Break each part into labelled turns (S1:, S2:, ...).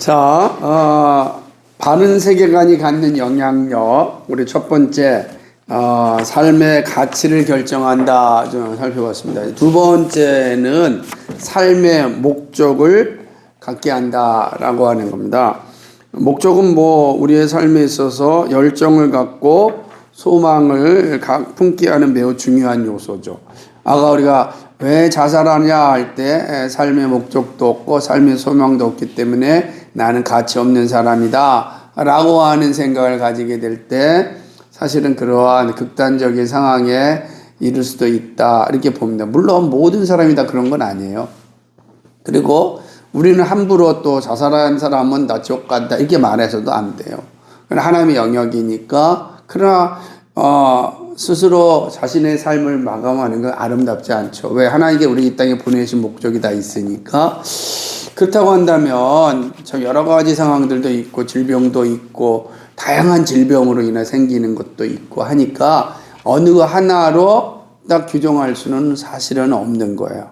S1: 자, 바른 세계관이 갖는 영향력, 우리 첫 번째, 삶의 가치를 결정한다 좀 살펴봤습니다. 두 번째는 삶의 목적을 갖게 한다라고 하는 겁니다. 목적은 우리의 삶에 있어서 열정을 갖고 소망을 품게 하는 매우 중요한 요소죠. 아까 우리가 왜 자살하냐 할 때 삶의 목적도 없고 삶의 소망도 없기 때문에 나는 가치 없는 사람이다 라고 하는 생각을 가지게 될 때 사실은 그러한 극단적인 상황에 이를 수도 있다 이렇게 봅니다. 물론 모든 사람이 다 그런 건 아니에요. 그리고 우리는 함부로 또 자살한 사람은 나 지옥 간다 이렇게 말해서도 안 돼요. 하나님의 영역이니까. 그러나 스스로 자신의 삶을 마감하는 건 아름답지 않죠. 왜? 하나님께 우리 이 땅에 보내신 목적이 다 있으니까. 그렇다고 한다면 참 여러 가지 상황들도 있고 질병도 있고 다양한 질병으로 인해 생기는 것도 있고 하니까 어느 하나로 딱 규정할 수는 사실은 없는 거예요.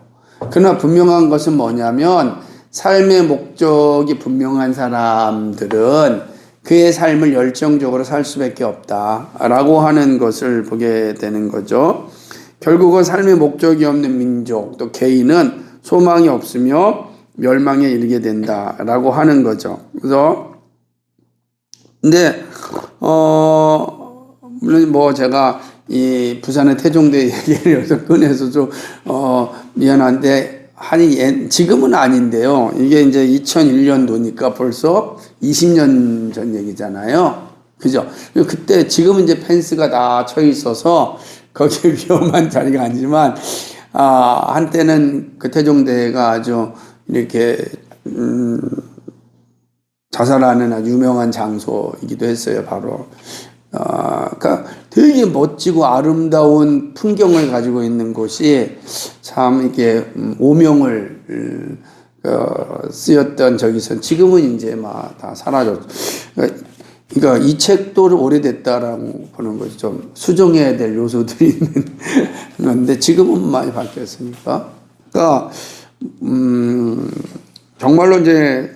S1: 그러나 분명한 것은 뭐냐면 삶의 목적이 분명한 사람들은 그의 삶을 열정적으로 살 수밖에 없다라고 하는 것을 보게 되는 거죠. 결국은 삶의 목적이 없는 민족 또 개인은 소망이 없으며 멸망에 이르게 된다라고 하는 거죠. 그래서 근데 물론 제가 이 부산의 태종대 얘기를 여기서 꺼내서 좀 미안한데 지금은 아닌데요. 이게 이제 2001년도니까 벌써 20년 전 얘기잖아요. 그죠? 그때 지금은 이제 펜스가 다 쳐 있어서 거기 위험한 자리가 아니지만 한때는 그 태종대가 아주 이렇게 자살하는 아주 유명한 장소이기도 했어요. 바로 그러니까 되게 멋지고 아름다운 풍경을 가지고 있는 곳이 참 이게 오명을 쓰였던 적이선 지금은 이제 막 다 사라졌죠. 그러니까 이 책도 오래됐다라고 보는 거죠. 좀 수정해야 될 요소들이 있는 건데 지금은 많이 바뀌었으니까. 그러니까 정말로 이제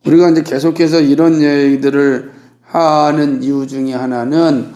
S1: 우리가 이제 계속해서 이런 얘기들을 하는 이유 중에 하나는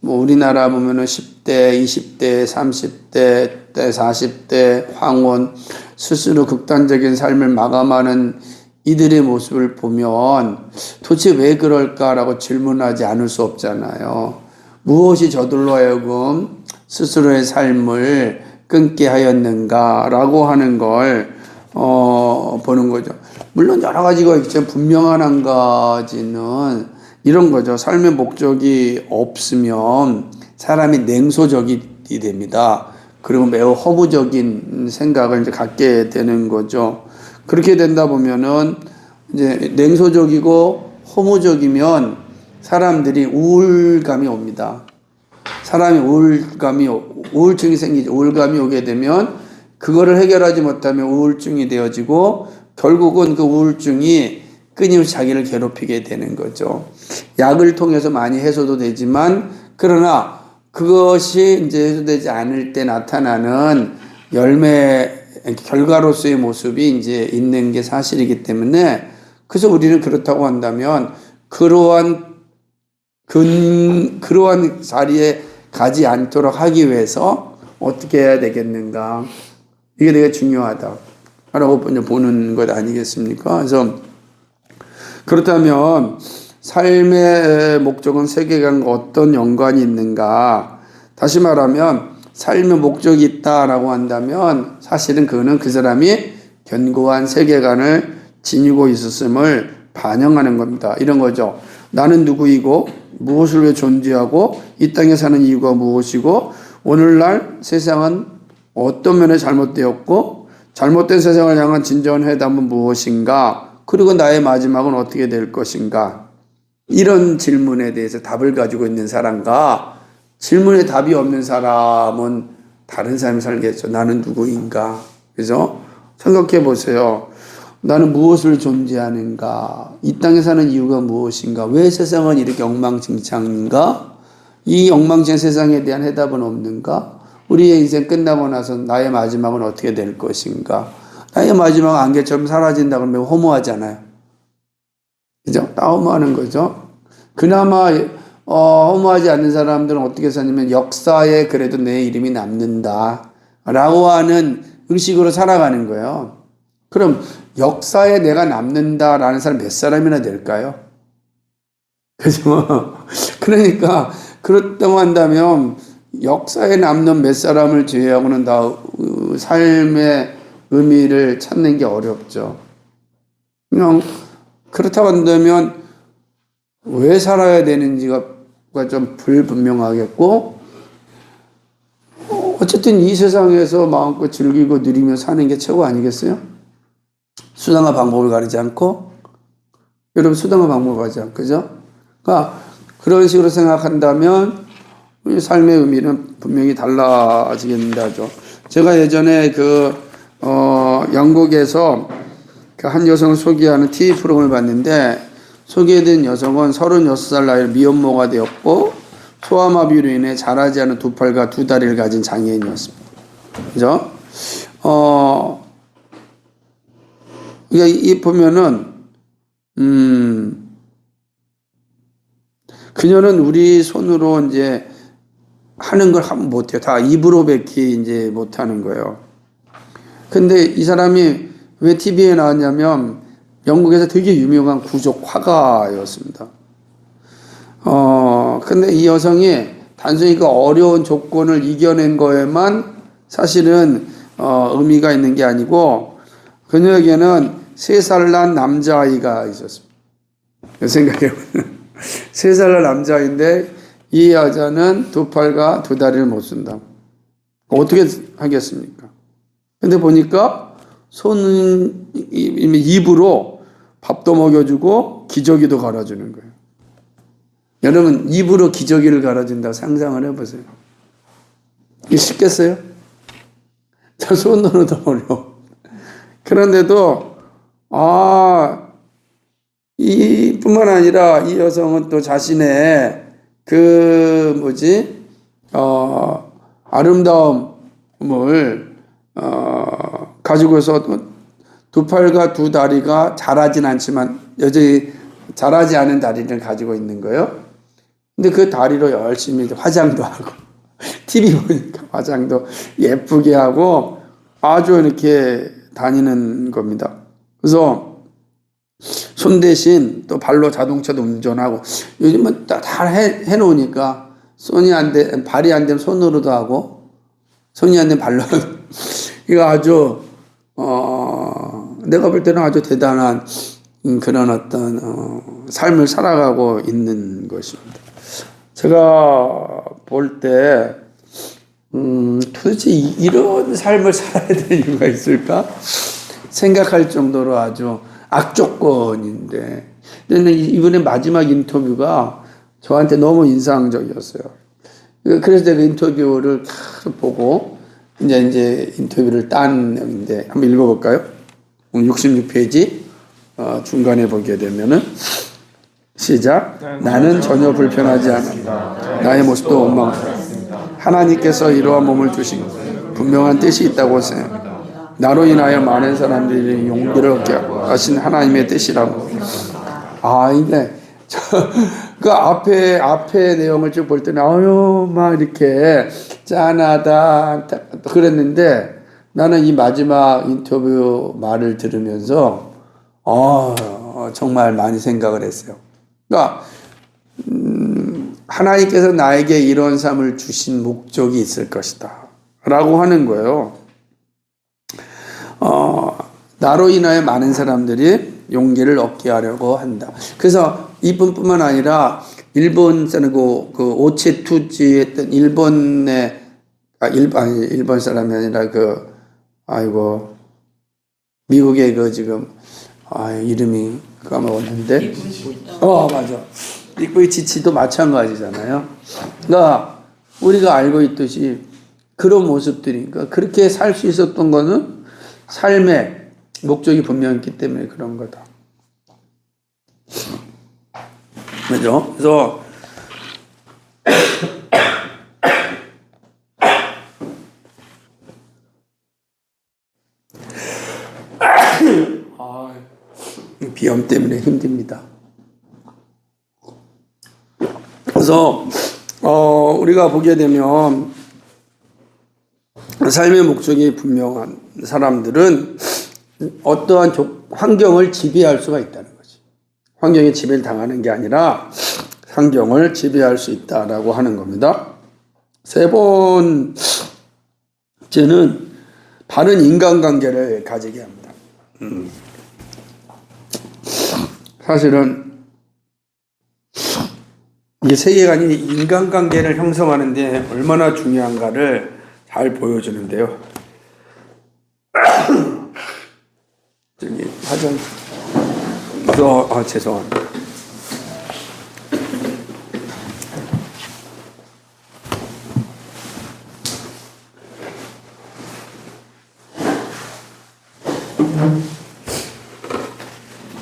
S1: 우리나라 보면은 10대, 20대, 30대, 40대 황혼 스스로 극단적인 삶을 마감하는 이들의 모습을 보면 도대체 왜 그럴까라고 질문하지 않을 수 없잖아요. 무엇이 저들로 하여금 스스로의 삶을 끊게 하였는가라고 하는 걸 보는 거죠. 물론 여러 가지가 있지만 분명한 한 가지는 이런 거죠. 삶의 목적이 없으면 사람이 냉소적이 됩니다. 그리고 매우 허무적인 생각을 이제 갖게 되는 거죠. 그렇게 된다 보면은 이제 냉소적이고 허무적이면 사람들이 우울감이 옵니다. 사람이 우울증이 생기죠. 우울감이 오게 되면 그거를 해결하지 못하면 우울증이 되어지고 결국은 그 우울증이 끊임없이 자기를 괴롭히게 되는 거죠. 약을 통해서 많이 해소도 되지만 그러나 그것이 이제 해소되지 않을 때 나타나는 결과로서의 모습이 이제 있는 게 사실이기 때문에 그래서 우리는 그렇다고 한다면 그러한 자리에 가지 않도록 하기 위해서 어떻게 해야 되겠는가? 이게 되게 중요하다라고 보는 것 아니겠습니까? 그래서 그렇다면 삶의 목적은 세계관과 어떤 연관이 있는가? 다시 말하면 삶의 목적이 있다라고 한다면 사실은 그거는 그 사람이 견고한 세계관을 지니고 있었음을 반영하는 겁니다. 이런 거죠. 나는 누구이고 무엇을 위해 존재하고 이 땅에 사는 이유가 무엇이고 오늘날 세상은 어떤 면에 잘못되었고 잘못된 세상을 향한 진정한 회담은 무엇인가? 그리고 나의 마지막은 어떻게 될 것인가? 이런 질문에 대해서 답을 가지고 있는 사람과 질문에 답이 없는 사람은 다른 삶을 살겠죠. 나는 누구인가? 그래서 생각해 보세요. 나는 무엇을 존재하는가? 이 땅에 사는 이유가 무엇인가? 왜 세상은 이렇게 엉망진창인가? 이 엉망진창 세상에 대한 해답은 없는가? 우리의 인생 끝나고 나서 나의 마지막은 어떻게 될 것인가? 나의 마지막 안개처럼 사라진다 그러면 허무하잖아요. 그죠? 다 허무하는 거죠. 그나마 허무하지 않는 사람들은 어떻게 사냐면 역사에 그래도 내 이름이 남는다 라고 하는 의식으로 살아가는 거예요. 그럼 역사에 내가 남는다라는 사람 몇 사람이나 될까요? 그죠? 그러니까 그렇다고 한다면 역사에 남는 몇 사람을 제외하고는 다 삶의 의미를 찾는 게 어렵죠. 그냥 그렇다고 한다면 왜 살아야 되는지가 좀 불분명하겠고, 어쨌든 이 세상에서 마음껏 즐기고 누리며 사는 게 최고 아니겠어요? 수단과 방법을 가리지 않고, 여러분 수단과 방법을 가리지 않고, 그죠? 그러니까 그런 식으로 생각한다면 우리 삶의 의미는 분명히 달라지겠다죠. 제가 예전에 영국에서 그 한 여성을 소개하는 TV 프로그램을 봤는데, 소개된 여성은 36살 나이에 미혼모가 되었고 소아마비로 인해 자라지 않은 두 팔과 두 다리를 가진 장애인이었습니다. 그죠? 이 보면은 그녀는 우리 손으로 이제 하는 걸 못해요. 다 입으로밖에 이제 못하는 거예요. 근데 이 사람이 왜 TV에 나왔냐면 영국에서 되게 유명한 구족 화가였습니다. 근데 이 여성이 단순히 그 어려운 조건을 이겨낸 거에만 사실은 의미가 있는 게 아니고, 그녀에게는 3살 난 남자아이가 있었습니다. 생각해보면 3살 난 남자아이인데 이 여자는 두 팔과 두 다리를 못 쓴다. 어떻게 하겠습니까? 근데 보니까 손은 입으로 밥도 먹여주고 기저귀도 갈아주는 거예요. 여러분, 입으로 기저귀를 갈아준다고 상상을 해보세요. 이게 쉽겠어요? 저 손으로도 어려워. 그런데도 이뿐만 아니라 이 여성은 또 자신의 아름다움을 가지고서 두 팔과 두 다리가 자라진 않지만 여전히 자라지 않은 다리를 가지고 있는 거예요. 근데 그 다리로 열심히 화장도 하고 TV 보니까 화장도 예쁘게 하고 아주 이렇게 다니는 겁니다. 그래서 손 대신 또 발로 자동차도 운전하고, 요즘은 다 해놓으니까 발이 안 되면 손으로도 하고 손이 안 되면 발로 이거 아주 내가 볼 때는 아주 대단한 그런 어떤 삶을 살아가고 있는 것입니다. 제가 볼 때 도대체 이런 삶을 살아야 될 이유가 있을까 생각할 정도로 아주 악조건인데, 이번에 마지막 인터뷰가 저한테 너무 인상적이었어요. 그래서 제가 인터뷰를 계속 보고 이제 인터뷰를 딴 내용인데 한번 읽어볼까요? 66페이지 중간에 보게 되면은 시작. 나는 전혀 불편하지 않아. 나의 모습도 원망스럽습니다. 하나님께서 이러한 몸을 주신 분명한 뜻이 있다고 생각합니다. 나로 인하여 많은 사람들이 용기를 얻게 하신 하나님의 뜻이라고. 이게 그 앞에 내용을 쭉 볼 때는 막 이렇게 짠하다 그랬는데, 나는 이 마지막 인터뷰 말을 들으면서 정말 많이 생각을 했어요. 그러니까 하나님께서 나에게 이런 삶을 주신 목적이 있을 것이다 라고 하는 거예요. 나로 인하여 많은 사람들이 용기를 얻게 하려고 한다. 그래서 이뿐만 아니라 일본 사람 그 오체투지 했던 일본 사람이 아니라 미국의 지금 이름이 까먹었는데 맞아. 이쿠이치치도 마찬가지잖아요. 그러니까 우리가 알고 있듯이 그런 모습들이니까, 그렇게 살 수 있었던 거는 삶의 목적이 분명했기 때문에 그런 거다. 그죠? 그래서 비염 때문에 힘듭니다. 그래서 우리가 보게 되면 삶의 목적이 분명한 사람들은 어떠한 환경을 지배할 수가 있다는 거지. 환경에 지배를 당하는 게 아니라 환경을 지배할 수 있다라고 하는 겁니다. 세 번째는 바른 인간관계를 가지게 합니다. 사실은 이게 세계관이 인간관계를 형성하는데 얼마나 중요한가를 잘 보여주는데요. 저기 화장 죄송합니다.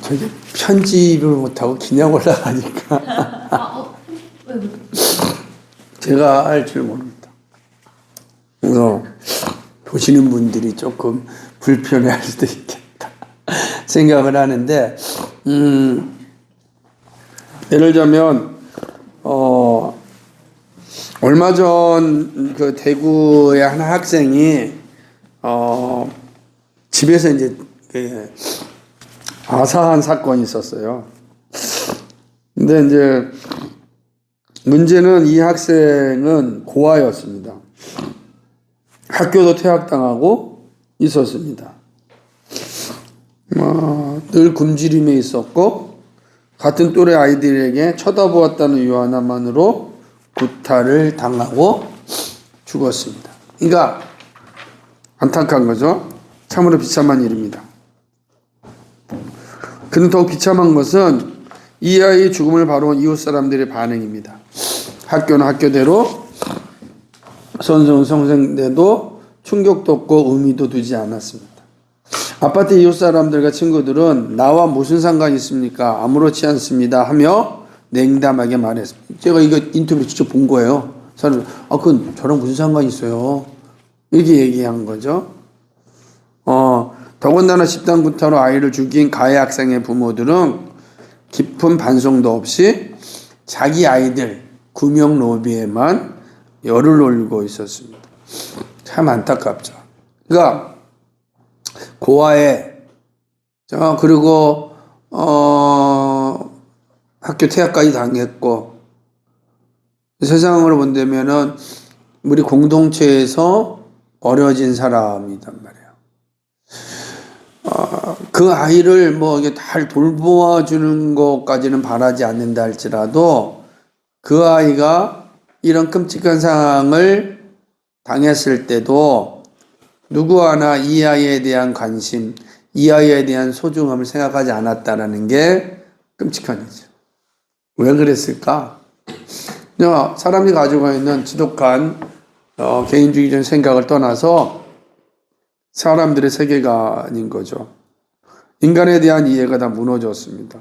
S1: 저기 편집을 못하고 그냥 올라가니까 제가 할 줄 모릅니다. 그래서 보시는 분들이 조금 불편해할 수도 있겠다 생각을 하는데, 예를 들자면 얼마 전 그 대구의 한 학생이 집에서 이제 아사한 사건이 있었어요. 근데 이제 문제는 이 학생은 고아였습니다. 학교도 퇴학당하고 있었습니다. 늘 굶주림에 있었고 같은 또래 아이들에게 쳐다보았다는 이유 하나만으로 구타를 당하고 죽었습니다. 그러니까 안타까운 거죠. 참으로 비참한 일입니다. 그는 더욱 비참한 것은 이 아이의 죽음을 바라본 이웃 사람들의 반응입니다. 학교는 학교대로, 선생은 선생대로 충격도 없고 의미도 두지 않았습니다. 아파트 이웃 사람들과 친구들은 나와 무슨 상관이 있습니까? 아무렇지 않습니다 하며 냉담하게 말했습니다. 제가 이거 인터뷰를 직접 본 거예요. 사람들, 그건 저랑 무슨 상관이 있어요? 이렇게 얘기한 거죠. 더군다나 집단 구타로 아이를 죽인 가해 학생의 부모들은 깊은 반성도 없이 자기 아이들 구명 로비에만 열을 올리고 있었습니다. 참 안타깝죠. 그러니까 고아에 그리고 학교 퇴학까지 당했고 세상으로 본다면은 우리 공동체에서 버려진 사람이단 말이에요. 그 아이를 이게 잘 돌보아주는 것까지는 바라지 않는다 할지라도 그 아이가 이런 끔찍한 상황을 당했을 때도 누구 하나 이 아이에 대한 관심, 이 아이에 대한 소중함을 생각하지 않았다라는 게 끔찍한 일이죠. 왜 그랬을까? 사람이 가지고 있는 지독한 개인주의적인 생각을 떠나서 사람들의 세계관인 거죠. 인간에 대한 이해가 다 무너졌습니다.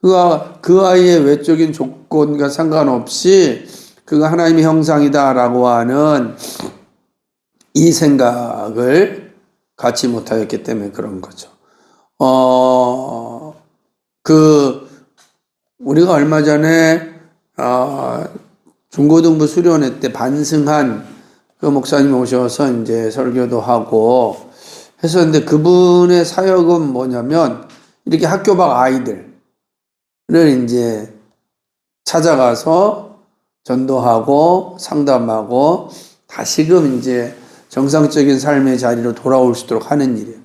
S1: 그 아이의 외적인 조건과 상관없이 그가 하나님의 형상이다라고 하는 이 생각을 갖지 못하였기 때문에 그런 거죠. 우리가 얼마 전에 중고등부 수련회 때 반승한 그 목사님 오셔서 이제 설교도 하고 했었는데 그분의 사역은 뭐냐면 이렇게 학교 밖 아이들을 이제 찾아가서 전도하고 상담하고 다시금 이제 정상적인 삶의 자리로 돌아올 수 있도록 하는 일이에요.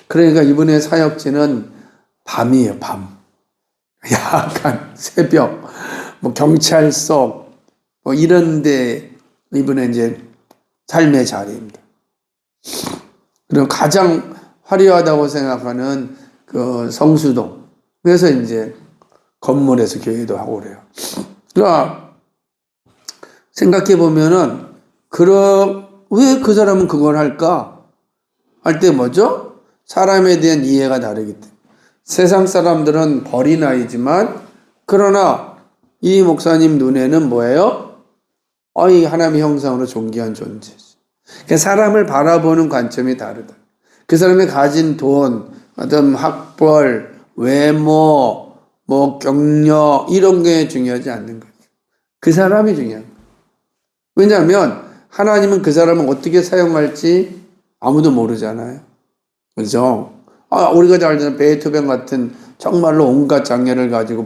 S1: 그러니까 이분의 사역지는 밤이에요, 밤. 야간, 새벽, 경찰서, 이런데 이분의 이제 삶의 자리입니다. 그리고 가장 화려하다고 생각하는 그 성수동. 그래서 이제 건물에서 교회도 하고 그래요. 그러니까 생각해 보면은 왜 그 사람은 그걸 할까? 할 때 뭐죠? 사람에 대한 이해가 다르기 때문에. 세상 사람들은 버린아이지만 그러나 이 목사님 눈에는 뭐예요? 이 하나님의 형상으로 존귀한 존재지. 그러니까 사람을 바라보는 관점이 다르다. 그 사람이 가진 돈, 어떤 학벌, 외모, 뭐 경력 이런 게 중요하지 않는 거죠. 그 사람이 중요한 거예요. 왜냐하면 하나님은 그 사람을 어떻게 사용할지 아무도 모르잖아요. 그죠? 우리가 잘 아는 베토벤 같은 정말로 온갖 장애를 가지고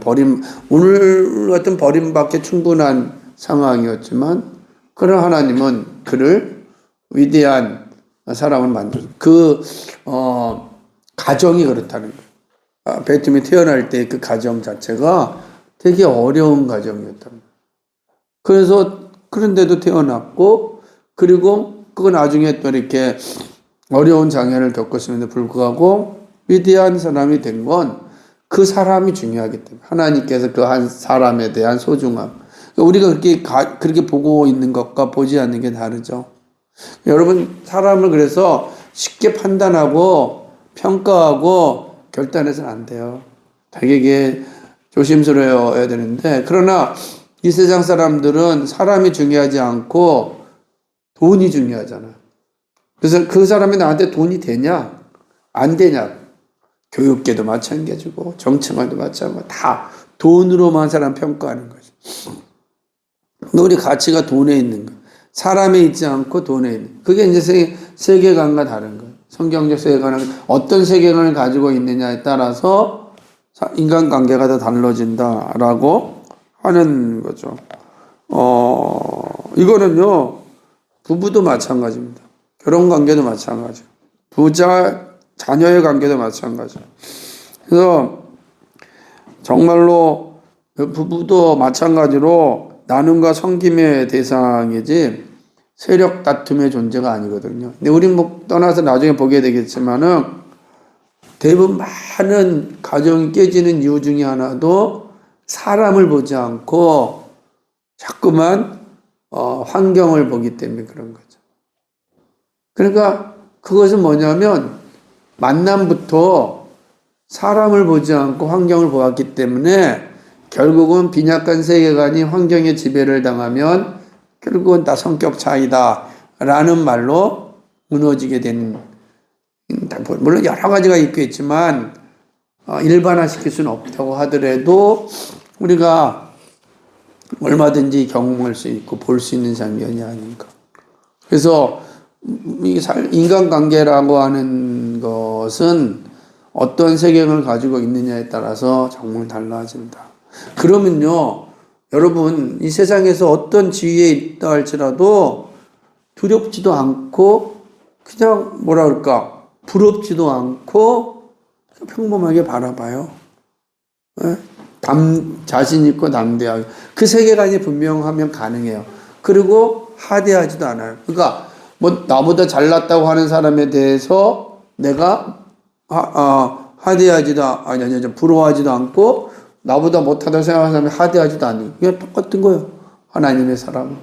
S1: 오늘 같은 버림받기 충분한 상황이었지만, 그런 하나님은 그를 위대한 사람을 만들었어요. 가정이 그렇다는 거예요. 베토벤이 태어날 때 그 가정 자체가 되게 어려운 가정이었다는 거예요. 그런데도 태어났고, 그리고 그거 나중에 또 이렇게 어려운 장애를 겪었음에도 불구하고 위대한 사람이 된 건 그 사람이 중요하기 때문에, 하나님께서 그 한 사람에 대한 소중함. 우리가 그렇게 보고 있는 것과 보지 않는 게 다르죠. 여러분, 사람을 그래서 쉽게 판단하고 평가하고 결단해서는 안 돼요. 되게 조심스러워야 되는데, 그러나 이 세상 사람들은 사람이 중요하지 않고 돈이 중요하잖아요. 그래서 그 사람이 나한테 돈이 되냐 안 되냐, 교육계도 마찬가지고 정치만도 마찬가지고 다 돈으로만 사람 평가하는 거죠. 우리 가치가 돈에 있는 거예요. 사람에 있지 않고 돈에 있는. 그게 이제 세계관과 다른 거예요. 성경적 세계관은 어떤 세계관을 가지고 있느냐에 따라서 인간관계가 다 달라진다라고 하는 거죠. 이거는요, 부부도 마찬가지입니다. 결혼 관계도 마찬가지고, 부자, 자녀의 관계도 마찬가지고. 그래서 정말로 부부도 마찬가지로 나눔과 섬김의 대상이지 세력 다툼의 존재가 아니거든요. 근데 우린 떠나서 나중에 보게 되겠지만은 대부분 많은 가정이 깨지는 이유 중에 하나도 사람을 보지 않고 자꾸만 환경을 보기 때문에 그런 거죠. 그러니까 그것은 뭐냐면 만남부터 사람을 보지 않고 환경을 보았기 때문에 결국은 빈약한 세계관이 환경의 지배를 당하면 결국은 다 성격 차이다 라는 말로 무너지게 되는, 물론 여러 가지가 있겠지만 일반화시킬 수는 없다고 하더라도 우리가 얼마든지 경험할 수 있고 볼 수 있는 장면이 아닌가. 그래서 인간관계라고 하는 것은 어떤 세계관을 가지고 있느냐에 따라서 정말 달라진다. 그러면요, 여러분, 이 세상에서 어떤 지위에 있다 할지라도 두렵지도 않고 그냥 뭐라 그럴까, 부럽지도 않고 평범하게 바라봐요. 네? 자신 있고 담대하게. 그 세계관이 분명하면 가능해요. 그리고 하대하지도 않아요. 그러니까 나보다 잘났다고 하는 사람에 대해서 내가 부러워하지도 않고, 나보다 못하다고 생각하는 사람이 하대하지도 않는, 그냥 똑같은 거예요. 하나님의 사람은.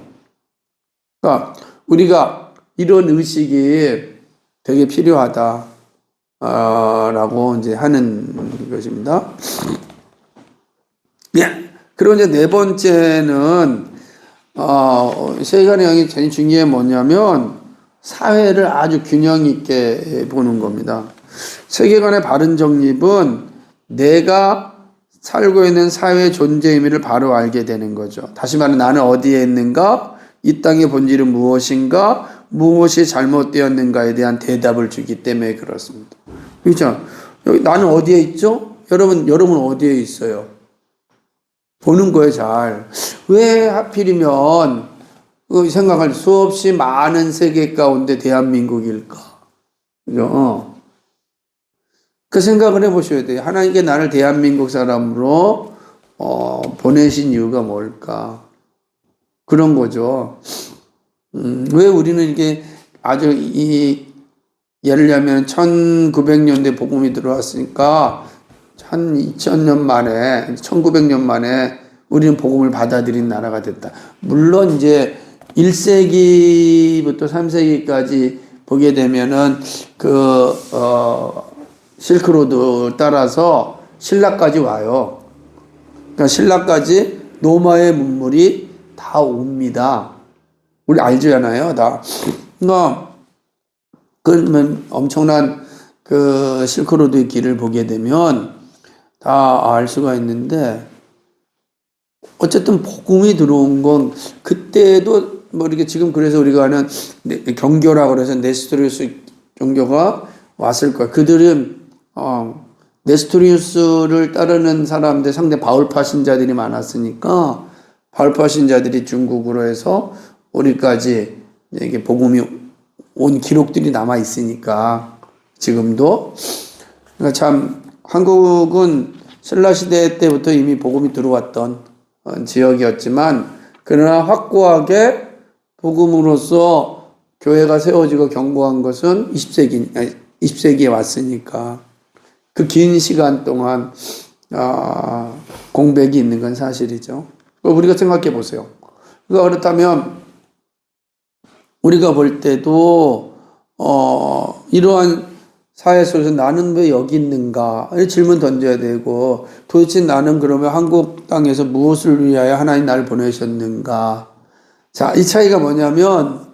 S1: 그러니까 우리가 이런 의식이 되게 필요하다 라고 이제 하는 것입니다. 그리고 이제 네 번째는 세계관의 영이 제일 중요한 게 뭐냐면 사회를 아주 균형 있게 보는 겁니다. 세계관의 바른 정립은 내가 살고 있는 사회의 존재 의미를 바로 알게 되는 거죠. 다시 말해, 나는 어디에 있는가, 이 땅의 본질은 무엇인가, 무엇이 잘못되었는가에 대한 대답을 주기 때문에 그렇습니다. 그렇죠? 여기 나는 어디에 있죠? 여러분 어디에 있어요? 보는 거예요, 잘. 왜 하필이면 생각할 수없이 많은 세계 가운데 대한민국일까? 그죠? 그 생각을 해보셔야 돼요. 하나님께 나를 대한민국 사람으로 보내신 이유가 뭘까? 그런 거죠. 왜 우리는 이게 아주 예를 들면 1900년대 복음이 들어왔으니까 한 2000년 만에, 1900년 만에 우리는 복음을 받아들인 나라가 됐다. 물론 이제 1세기부터 3세기까지 보게 되면은 실크로드 따라서 신라까지 와요. 그러니까 신라까지 노마의 문물이 다 옵니다. 우리 알잖아요, 다. 그러니까 엄청난 실크로드의 길을 보게 되면 다 알 수가 있는데 어쨌든 복음이 들어온 건 그때도 뭐 이렇게 지금 그래서 우리가 하는 경교라고 그래서 네스토리우스 종교가 왔을 거야. 그들은 네스토리우스를 따르는 사람들 상대 바울파 신자들이 많았으니까 바울파 신자들이 중국으로 해서 우리까지 이게 복음이 온 기록들이 남아 있으니까 지금도 그러니까 참 한국은 신라 시대 때부터 이미 복음이 들어왔던 지역이었지만 그러나 확고하게 복음으로서 교회가 세워지고 견고한 것은 20세기에 왔으니까 그 긴 시간 동안 공백이 있는 건 사실이죠. 우리가 생각해 보세요. 그렇다면 우리가 볼 때도 이러한 사회 속에서 나는 왜 여기 있는가 질문 던져야 되고 도대체 나는 그러면 한국 땅에서 무엇을 위하여 하나님 나를 보내셨는가. 자, 이 차이가 뭐냐면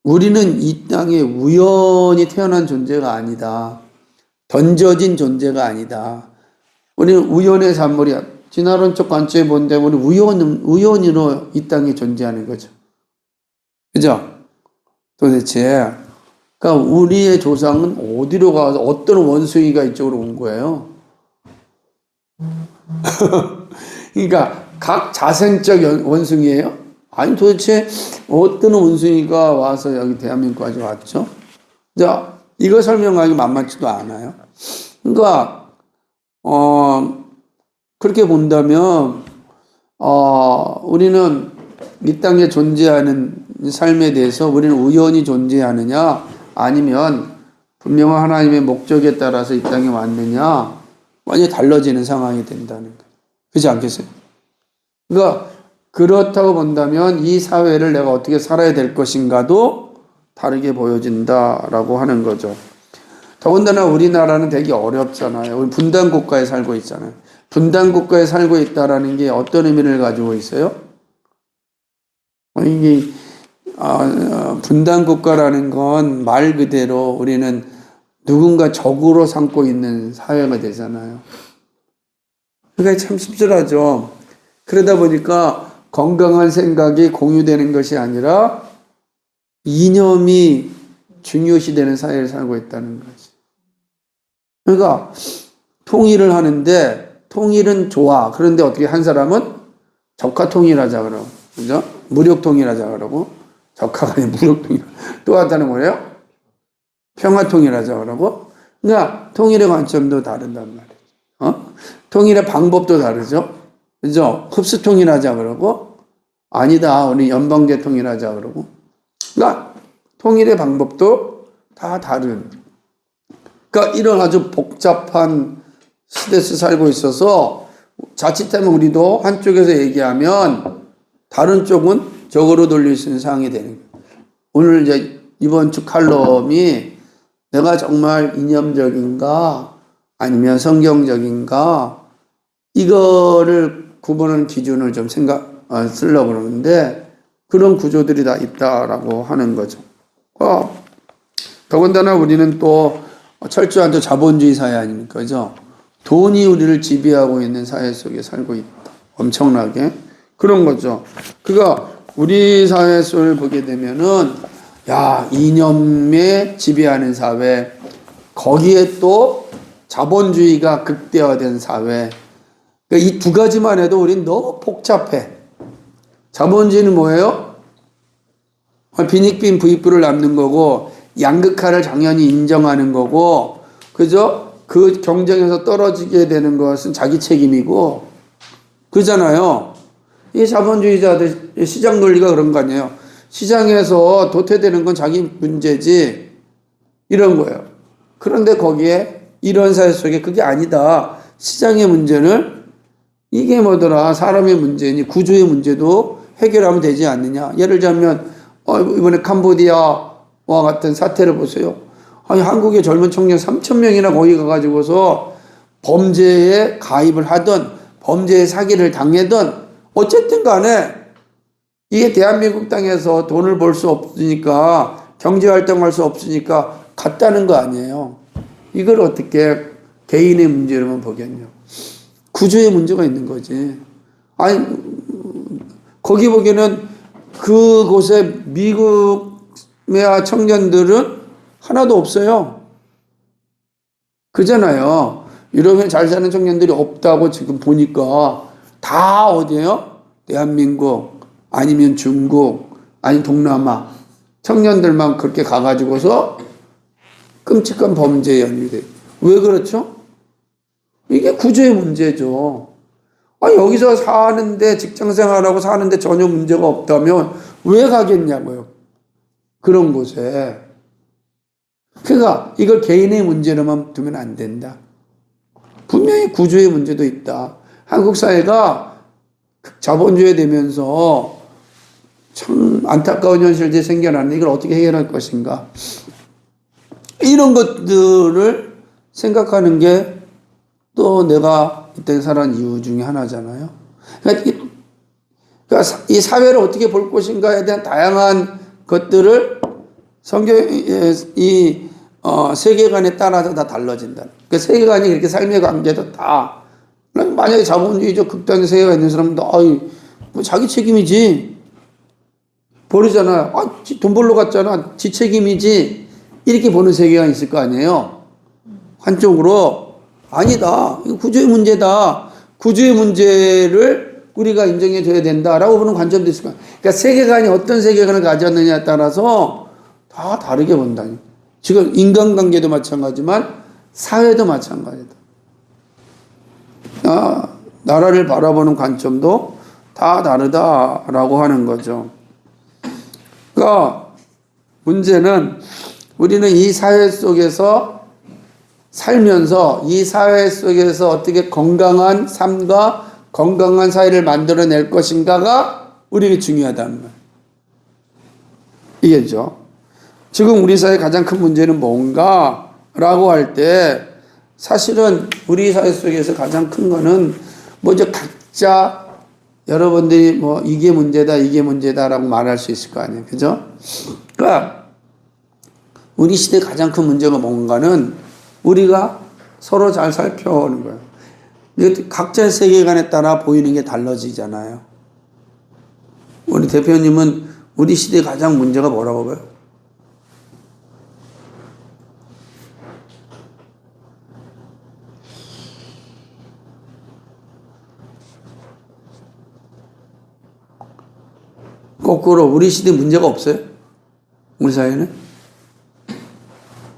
S1: 우리는 이 땅에 우연히 태어난 존재가 아니다. 던져진 존재가 아니다. 우리는 우연의 산물이야. 진화론적 관점에 본데 우리 우연으로 이 땅에 존재하는 거죠. 그죠? 도대체 그러니까 우리의 조상은 어디로 가서 어떤 원숭이가 이쪽으로 온 거예요? 그러니까 각 자생적 원숭이예요? 아니 도대체 어떤 원숭이가 와서 여기 대한민국까지 왔죠? 자, 이거 설명하기 만만치도 않아요. 그러니까 그렇게 본다면 우리는 이 땅에 존재하는 삶에 대해서 우리는 우연히 존재하느냐 아니면 분명한 하나님의 목적에 따라서 이 땅에 왔느냐 완전히 달라지는 상황이 된다는 거예요. 그렇지 않겠어요? 그러니까 그렇다고 본다면 이 사회를 내가 어떻게 살아야 될 것인가도 다르게 보여진다라고 하는 거죠. 더군다나 우리나라는 되게 어렵잖아요. 우리 분단 국가에 살고 있잖아요. 분단 국가에 살고 있다라는 게 어떤 의미를 가지고 있어요? 이게 분단 국가라는 건 말 그대로 우리는 누군가 적으로 삼고 있는 사회가 되잖아요. 그러니까 참 씁쓸하죠. 그러다 보니까 건강한 생각이 공유되는 것이 아니라 이념이 중요시되는 사회를 살고 있다는 거지. 그러니까 통일을 하는데 통일은 좋아. 그런데 어떻게 한 사람은 적화 통일하자 그러고, 그죠? 무력 통일하자 그러고, 적화가 아니라 무력 통일. 또 하나는 뭐예요? 평화 통일하자 그러고. 그러니까 통일의 관점도 다른단 말이에요. 통일의 방법도 다르죠. 그죠? 흡수 통일하자 그러고, 아니다. 우리 연방제 통일하자 그러고. 그러니까 통일의 방법도 다 다른. 그러니까 이런 아주 복잡한 시대에서 살고 있어서 자칫하면 우리도 한쪽에서 얘기하면 다른 쪽은 적으로 돌릴 수 있는 상황이 되는 거예요. 오늘 이제 이번 주 칼럼이 내가 정말 이념적인가 아니면 성경적인가 이거를 구분하는 기준을 좀 쓰려고 그러는데 그런 구조들이 다 있다라고 하는 거죠. 더군다나 우리는 또 철저한 또 자본주의 사회 아닙니까? 그죠? 돈이 우리를 지배하고 있는 사회 속에 살고 있다. 엄청나게. 그런 거죠. 그가 우리 사회 속을 보게 되면은, 야, 이념에 지배하는 사회, 거기에 또 자본주의가 극대화된 사회. 그러니까 이 두 가지만 해도 우린 너무 복잡해. 자본주의는 뭐예요? 빈익빈 부익부를 남는 거고, 양극화를 당연히 인정하는 거고, 그죠? 그 경쟁에서 떨어지게 되는 것은 자기 책임이고, 그잖아요. 이 자본주의자들 시장 논리가 그런 거 아니에요. 시장에서 도태되는 건 자기 문제지, 이런 거예요. 그런데 거기에 이런 사회 속에 그게 아니다. 시장의 문제는 이게 뭐더라. 사람의 문제니 구조의 문제도 해결하면 되지 않느냐. 예를 들면 이번에 캄보디아와 같은 사태를 보세요. 아니 한국의 젊은 청년 3,000명이나 거기 가가지고서 범죄에 가입을 하든 범죄의 사기를 당하든 어쨌든 간에 이게 대한민국 땅에서 돈을 벌 수 없으니까 경제활동할 수 없으니까 갔다는 거 아니에요. 이걸 어떻게 개인의 문제로만 보겠냐. 구조의 문제가 있는 거지. 아니, 거기 보기에는 그곳에 미국의 청년들은 하나도 없어요. 그잖아요. 유럽에 잘 사는 청년들이 없다고 지금 보니까 다 어디에요? 대한민국, 아니면 중국, 아니 동남아 청년들만 그렇게 가가지고서 끔찍한 범죄에 연루돼. 왜 그렇죠? 이게 구조의 문제죠. 아, 여기서 사는데, 직장 생활하고 사는데 전혀 문제가 없다면 왜 가겠냐고요. 그런 곳에. 그러니까 이걸 개인의 문제로만 두면 안 된다. 분명히 구조의 문제도 있다. 한국 사회가 자본주의 되면서 참 안타까운 현실들이 생겨났는데 이걸 어떻게 해결할 것인가. 이런 것들을 생각하는 게 또 내가 이때 살아온 이유 중에 하나잖아요. 그러니까 이 사회를 어떻게 볼 것인가에 대한 다양한 것들을 성경의 세계관에 따라서 다 달라진다. 그 세계관이 그렇게 삶의 관계도 다. 만약에 자본주의적 극단의 세계가 있는 사람도 뭐 자기 책임이지. 버리잖아요. 돈 벌러 갔잖아. 지 책임이지. 이렇게 보는 세계가 있을 거 아니에요. 한쪽으로 아니다. 이거 구조의 문제다. 구조의 문제를 우리가 인정해 줘야 된다라고 보는 관점도 있을 거야. 그러니까 세계관이 어떤 세계관을 가졌느냐에 따라서 다 다르게 본다니. 지금 인간관계도 마찬가지지만 사회도 마찬가지다. 나라를 바라보는 관점도 다 다르다라고 하는 거죠. 그러니까 문제는 우리는 이 사회 속에서 살면서 이 사회 속에서 어떻게 건강한 삶과 건강한 사회를 만들어낼 것인가가 우리에게 중요하다는 거예요. 이게죠. 지금 우리 사회의 가장 큰 문제는 뭔가라고 할 때 사실은 우리 사회 속에서 가장 큰 거는 먼저 각자 여러분들이 뭐 이게 문제다라고 말할 수 있을 거 아니에요. 그죠? 그러니까 우리 시대의 가장 큰 문제가 뭔가는 우리가 서로 잘 살펴보는 거예요. 각자의 세계관에 따라 보이는 게 달라지잖아요. 우리 대표님은 우리 시대의 가장 문제가 뭐라고 봐요? 거꾸로 우리 시대에 문제가 없어요? 우리 사회는?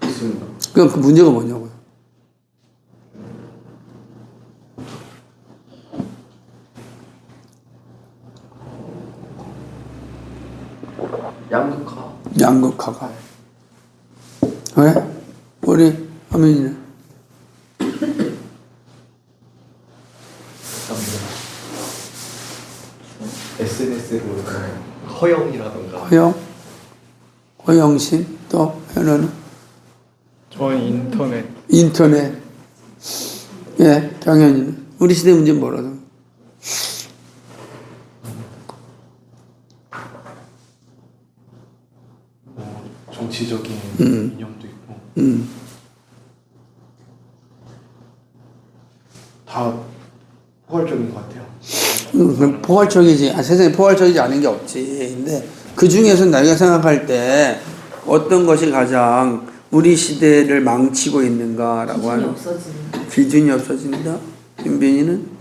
S2: 있습니다.
S1: 그 문제가 뭐냐고요? 양극화가. 왜? 우리 하민이는?
S2: SNS로 허영이라던가.
S1: 허영신? 또 현우는?
S3: 저는
S1: 인터넷. 예, 경현이는? 우리 시대 문제는 뭐라도?
S2: 정치적인 이념도 있고 다 포괄적인 것 같아요.
S1: 포괄적이지. 세상에 포괄적이지 않은 게 없지. 근데 그 중에서 내가 생각할 때 어떤 것이 가장 우리 시대를 망치고 있는가라고 하는 기준이 없어진다. 윤빈이는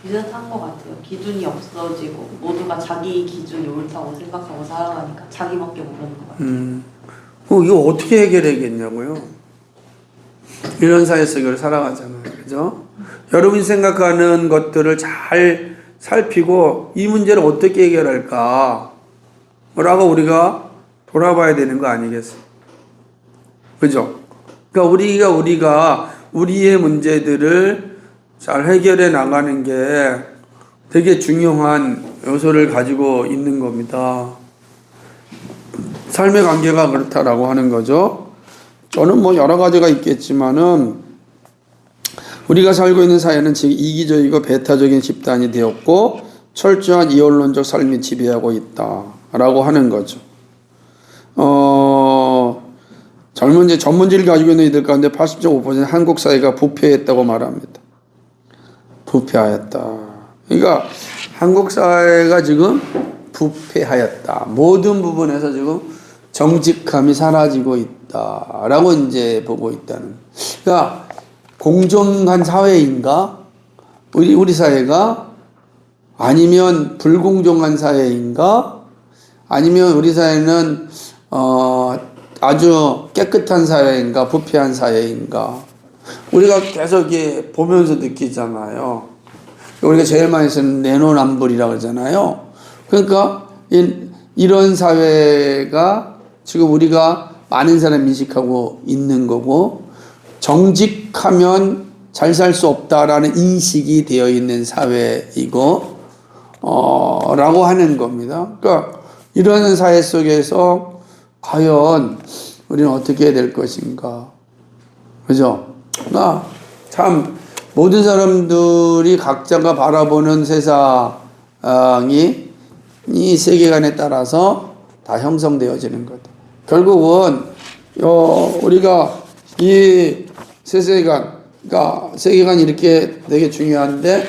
S4: 비슷한 것 같아요. 기준이 없어지고 모두가 자기 기준이 옳다고 생각하고 살아가니까 자기밖에 모르는 것 같아요.
S1: 이거 어떻게 해결하겠냐고요. 이런 사회 속을 살아가잖아요. 그죠? 여러분이 생각하는 것들을 잘 살피고 이 문제를 어떻게 해결할까? 라고 우리가 돌아봐야 되는 거 아니겠어요? 그죠? 그러니까 우리가 우리의 문제들을 잘 해결해 나가는 게 되게 중요한 요소를 가지고 있는 겁니다. 삶의 관계가 그렇다라고 하는 거죠. 저는 뭐 여러 가지가 있겠지만은 우리가 살고 있는 사회는 지금 이기적이고 배타적인 집단이 되었고 철저한 이원론적 삶이 지배하고 있다라고 하는 거죠. 전문지를 가지고 있는 이들 가운데 80.5% 한국 사회가 부패했다고 말합니다. 부패하였다. 그러니까 한국 사회가 지금 부패하였다. 모든 부분에서 지금 정직함이 사라지고 있다라고 이제 보고 있다는. 그러니까 공정한 사회인가? 우리 사회가 아니면 불공정한 사회인가? 아니면 우리 사회는 아주 깨끗한 사회인가? 부패한 사회인가? 우리가 계속 이게 보면서 느끼잖아요. 우리가 제일 많이 쓰는 내로남불이라고 그러잖아요. 그러니까 이런 사회가 지금 우리가 많은 사람이 인식하고 있는 거고, 정직하면 잘 살 수 없다라는 인식이 되어 있는 사회이고, 라고 하는 겁니다. 그러니까 이런 사회 속에서 과연 우리는 어떻게 해야 될 것인가. 그죠? 참, 모든 사람들이 각자가 바라보는 세상이 이 세계관에 따라서 다 형성되어지는 것. 결국은, 우리가 이 세계관이 이렇게 되게 중요한데,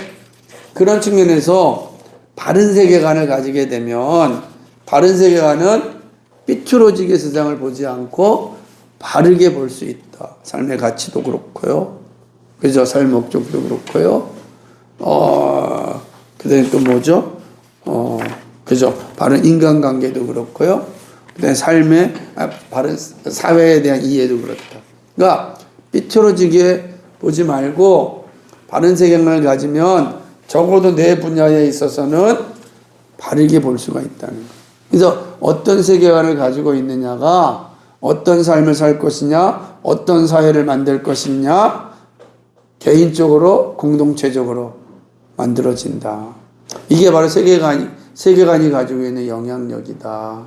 S1: 그런 측면에서 바른 세계관을 가지게 되면, 바른 세계관은 삐뚤어지게 세상을 보지 않고 바르게 볼 수 있다. 삶의 가치도 그렇고요. 그죠? 삶의 목적도 그렇고요. 그 다음에 또 뭐죠? 그죠? 바른 인간관계도 그렇고요. 그 다음에 바른 사회에 대한 이해도 그렇다. 그러니까 삐뚤어지게 보지 말고 바른 세계관을 가지면 적어도 내 분야에 있어서는 바르게 볼 수가 있다는 거예요. 그래서 어떤 세계관을 가지고 있느냐가 어떤 삶을 살 것이냐, 어떤 사회를 만들 것이냐, 개인적으로, 공동체적으로 만들어진다. 이게 바로 세계관이 가지고 있는 영향력이다.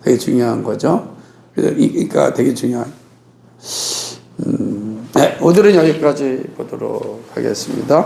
S1: 되게 중요한 거죠. 그래서 그러니까 되게 중요한. 네, 오늘은 여기까지 보도록 하겠습니다.